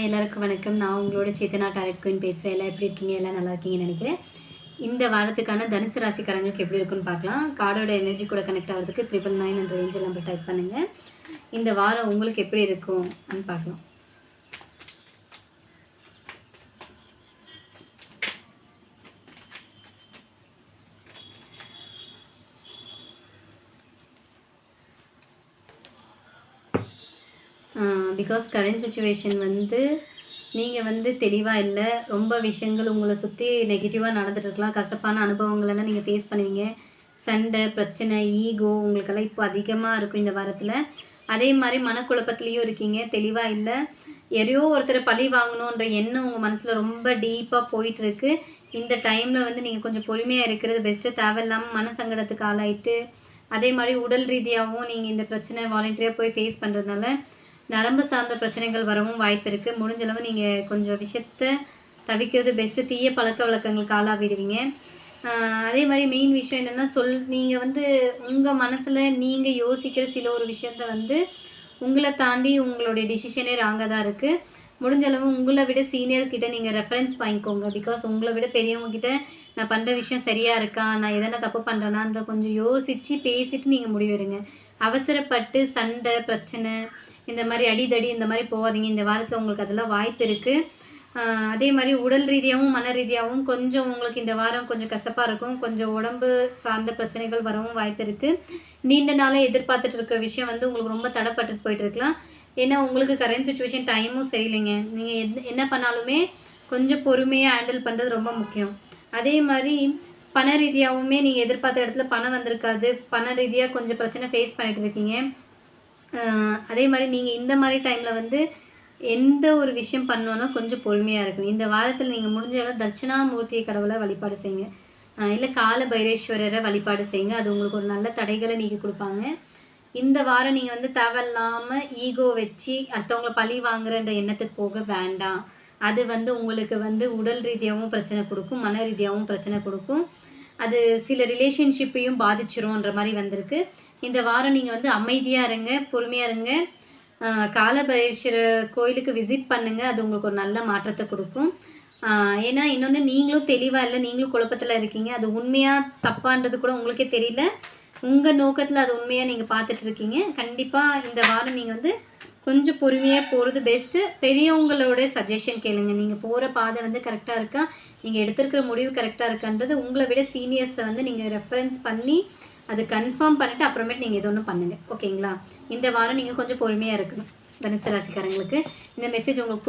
எல்லாருக்கும் வணக்கம். நான் உங்களோட சேத்தனா டாரட் குயின் பேசுகிறேன். எல்லாம் எப்படி இருக்கீங்க? எல்லாம் நல்லா இருக்கீங்கன்னு நினைக்கிறேன். இந்த வாரத்துக்கான தனுசு ராசிக்காரங்களுக்கு எப்படி இருக்குன்னு பார்க்கலாம். கார்டோட எனர்ஜி கூட கனெக்ட் ஆகிறதுக்கு 999 என்ற ஏஞ்சல் நம்பர் டைப் பண்ணுங்கள். இந்த வாரம் உங்களுக்கு எப்படி இருக்கும் அப்படின்னு பார்க்கலாம். பிகாஸ் கரண்ட் சுச்சுவேஷன் நீங்கள் தெளிவாக இல்லை. ரொம்ப விஷயங்கள் உங்களை சுற்றி நெகட்டிவாக நடந்துகிட்ருக்கலாம். கசப்பான அனுபவங்களெல்லாம் நீங்கள் ஃபேஸ் பண்ணுவீங்க. சண்டை, பிரச்சனை, ஈகோ உங்களுக்கெல்லாம் இப்போ அதிகமாக இருக்கும் இந்த வாரத்தில். அதே மாதிரி மனக்குழப்பத்துலேயும் இருக்கீங்க. தெளிவாக இல்லை. யாரையோ ஒருத்தரை பழி வாங்கணுன்ற எண்ணம் உங்கள் மனசில் ரொம்ப டீப்பாக போயிட்டுருக்கு. இந்த டைமில் நீங்கள் கொஞ்சம் பொறுமையாக இருக்கிறது பெஸ்ட்டு. தேவையில்லாமல் மன சங்கடத்துக்கு ஆளாயிட்டு, அதே மாதிரி உடல் ரீதியாகவும் நீங்கள் இந்த பிரச்சனை வாலண்டியராக போய் ஃபேஸ் பண்ணுறதுனால நரம்பு சார்ந்த பிரச்சனைகள் வரவும் வாய்ப்பு இருக்குது. முடிஞ்சளவு நீங்கள் கொஞ்சம் விஷயத்தை தவிக்கிறது பெஸ்ட்டு. தீய பழக்க வழக்கங்களுக்கு ஆளாகிடுவீங்க. அதே மாதிரி மெயின் விஷயம் என்னென்னா நீங்கள் உங்கள் மனசில் நீங்கள் யோசிக்கிற சில ஒரு விஷயத்த உங்களை தாண்டி உங்களுடைய டிசிஷனே ராங்காக தான் இருக்குது. முடிஞ்சளவு உங்களை விட சீனியர்கிட்ட நீங்கள் ரெஃபரன்ஸ் வாங்கிக்கோங்க. பிகாஸ் உங்களை விட பெரியவங்ககிட்ட நான் பண்ணுற விஷயம் சரியாக இருக்கா, நான் எதனா தப்பு பண்ணுறேனான்ற கொஞ்சம் யோசித்து பேசிவிட்டு நீங்கள் முடிவெடுங்க. அவசரப்பட்டு சண்டை, பிரச்சனை, இந்த மாதிரி அடிதடி இந்த மாதிரி போகாதீங்க. இந்த வாரத்தில் உங்களுக்கு அதெல்லாம் வாய்ப்பு இருக்குது. அதே மாதிரி உடல் ரீதியாகவும் மன ரீதியாகவும் கொஞ்சம் உங்களுக்கு இந்த வாரம் கொஞ்சம் கசப்பாக இருக்கும். கொஞ்சம் உடம்பு சார்ந்த பிரச்சனைகள் வரவும் வாய்ப்பு இருக்குது. நீண்ட நாளாக எதிர்பார்த்துட்டு இருக்கிற விஷயம் உங்களுக்கு ரொம்ப தடைப்பட்டுட்டு போயிட்டு இருக்கலாம். ஏன்னா உங்களுக்கு கரண்ட் சுச்சுவேஷன் டைமும் சரியில்லைங்க. நீங்கள் என்ன பண்ணாலுமே கொஞ்சம் பொறுமையாக ஹேண்டில் பண்ணுறது ரொம்ப முக்கியம். அதே மாதிரி பண ரீதியாகவுமே நீங்கள் எதிர்பார்த்த இடத்துல பணம் வந்திருக்காது. பண ரீதியாக கொஞ்சம் பிரச்சனை ஃபேஸ் பண்ணிகிட்டு இருக்கீங்க. அதே மாதிரி நீங்கள் இந்த மாதிரி டைமில் எந்த ஒரு விஷயம் பண்ணணுன்னா கொஞ்சம் பொறுமையாக இருக்கும். இந்த வாரத்தில் நீங்கள் முடிஞ்ச அளவு தட்சிணாமூர்த்தியை கடவுளை வழிபாடு செய்யுங்க. இல்லை கால பைரேஸ்வரரை வழிபாடு செய்யுங்க. அது உங்களுக்கு ஒரு நல்ல தடைகளை நீக்கி கொடுப்பாங்க. இந்த வாரம் நீங்கள் தேவையில்லாமல் ஈகோ வச்சு அடுத்தவங்களை பழி வாங்குறன்ற எண்ணத்துக்கு போக வேண்டாம். அது உங்களுக்கு உடல் ரீதியாகவும் பிரச்சனை கொடுக்கும், மன ரீதியாகவும் பிரச்சனை கொடுக்கும். அது சில ரிலேஷன்ஷிப்பையும் பாதிச்சிரும்ன்ற மாதிரி வந்திருக்கு. இந்த வாரம் நீங்கள் அமைதியாக இருங்க, பொறுமையாக இருங்க. காலபைரேஸ்வரர் கோயிலுக்கு விசிட் பண்ணுங்கள். அது உங்களுக்கு ஒரு நல்ல மாற்றத்தை கொடுக்கும். ஏன்னா இன்னொன்று நீங்களும் தெளிவாக இல்லை, நீங்களும் குழப்பத்தில் இருக்கீங்க. அது உண்மையாக தப்பான்றது கூட உங்களுக்கே தெரியல. உங்கள் நோக்கத்தில் அது உண்மையாக நீங்கள் பார்த்துட்டு இருக்கீங்க. கண்டிப்பாக இந்த வாரம் நீங்கள் கொஞ்சம் பொறுமையாக போகிறது பெஸ்ட்டு. பெரியவங்களோட சஜஷன் கேளுங்க. நீங்கள் போகிற பாதை கரெக்டாக இருக்கா, நீங்கள் எடுத்துருக்கிற முடிவு கரெக்டாக இருக்கான்றது உங்களை விட சீனியர்ஸை நீங்கள் ரெஃபரன்ஸ் பண்ணி அது கன்ஃபார்ம் பண்ணிவிட்டு அப்புறமேட்டு நீங்கள் எது ஒன்று பண்ணுங்கள். ஓகேங்களா? இந்த வாரம் நீங்கள் கொஞ்சம் பொறுமையாக இருக்கணும். தனுசு ராசிக்காரங்களுக்கு இந்த மெசேஜ் உங்களுக்கு